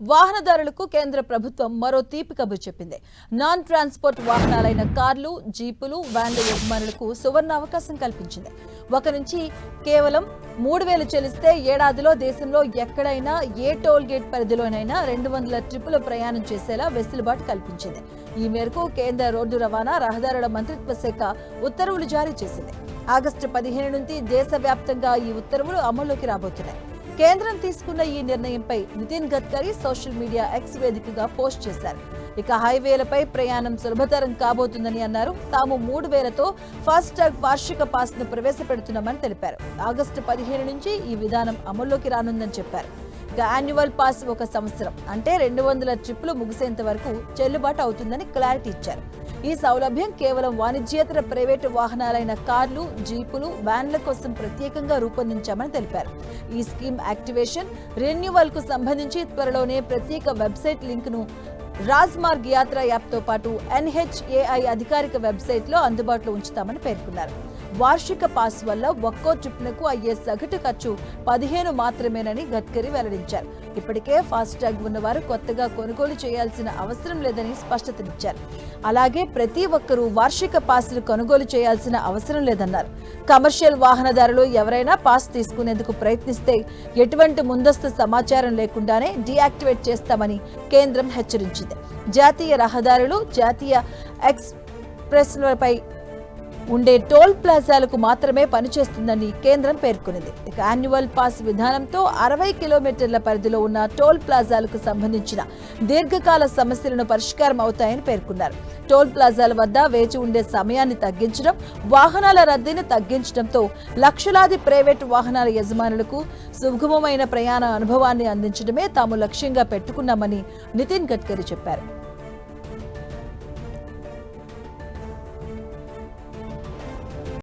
వాహనదారులకు కేంద్ర ప్రభుత్వం మరో తీపి కబురు చెప్పింది. నాన్ ట్రాన్స్పోర్ట్ వాహనాలైన కార్లు, జీపులు, వ్యాన్ల యజమానులకు సువర్ణ అవకాశం కల్పించింది. ఒక నుంచి కేవలం 3,000 చెల్లిస్తే ఏడాదిలో దేశంలో ఎక్కడైనా ఏ టోల్ గేట్ పరిధిలోనైనా 200 ట్రిప్పులు ప్రయాణం చేసేలా వెసులుబాటు కల్పించింది. ఈ మేరకు కేంద్ర రోడ్డు రవాణా రహదారుల మంత్రిత్వ శాఖ ఉత్తర్వులు జారీ చేసింది. ఆగస్టు 15 నుంచి దేశవ్యాప్తంగా ఈ ఉత్తర్వులు అమల్లోకి రాబోతున్నాయి. కేంద్రం తీసుకున్న ఈ నిర్ణయంపై Nitin Gadkari social media X వేదికగా పోస్ట్ చేశారు. ఇక హైవేలపై ప్రయాణం సులభతరం కాబోతుందని అన్నారు. తాము 3,000తో ఫాస్టాగ్ వార్షిక పాస్ ను ప్రవేశపెడుతున్నామని తెలిపారు. ఆగస్టు 15 నుంచి ఈ విధానం అమల్లోకి రానుందని చెప్పారు. ఇక యాన్యువల్ పాస్ 1 సంవత్సరం అంటే 200 ట్రిప్పులు ముగిసేంత వరకు చెల్లుబాటు అవుతుందని క్లారిటీ ఇచ్చారు. ఈ సౌలభ్యం కేవలం వాణిజ్యేతర ప్రైవేటు వాహనాలైన కార్లు, జీపులు, వ్యాన్ల కోసం ప్రత్యేకంగా రూపొందించామని తెలిపారు. ఈ స్కీమ్ యాక్టివేషన్, రెన్యువల్ కు సంబంధించి త్వరలోనే ప్రత్యేక వెబ్సైట్ లింక్ ను రాజ్మార్గ్ యాత్ర యాప్తో పాటు NHAI అధికారిక వెబ్సైట్లో అందుబాటులో ఉంచుతామని పేర్కొన్నారు. వార్షిక పాస్ వల్ల ఒక్కో ట్రిప్నకు అయ్యే సగటు ఖర్చు 15 మాత్రమేనని గడ్కరీ వెల్లడించారు. ఇప్పటికే ఫాస్టాగ్ ఉన్నవారు కొత్తగా కొనుగోలు చేయాల్సిన అవసరం లేదని స్పష్టతనిచ్చారు. అలాగే ప్రతి ఒక్కరూ వార్షిక పాస్లు కొనుగోలు చేయాల్సిన అవసరం లేదన్నారు. కమర్షియల్ వాహనదారులు ఎవరైనా పాస్ తీసుకునేందుకు ప్రయత్నిస్తే ఎటువంటి ముందస్తు సమాచారం లేకుండానే డీయాక్టివేట్ చేస్తామని కేంద్రం హెచ్చరించింది. జాతీయ రహదారులు, జాతీయ ఎక్స్ప్రెస్లపై ఉండే టోల్ ప్లాజాలకు మాత్రమే పనిచేస్తుందని కేంద్రం పేర్కొంది. ఇక యాన్యువల్ పాస్ విధానంతో 60 కిలోమీటర్ల పరిధిలో ఉన్న టోల్ ప్లాజాలకు సంబంధించిన దీర్ఘకాల సమస్యలను పరిష్కారం అవుతాయని పేర్కొన్నారు. టోల్ ప్లాజాల వద్ద వేచి ఉండే సమయాన్ని తగ్గించడం, వాహనాల రద్దీని తగ్గించడంతో లక్షలాది ప్రైవేటు వాహనాల యజమానులకు సుగమమైన ప్రయాణ అనుభవాన్ని అందించడమే తాము లక్ష్యంగా పెట్టుకున్నామని నితిన్ గడ్కరీ చెప్పారు.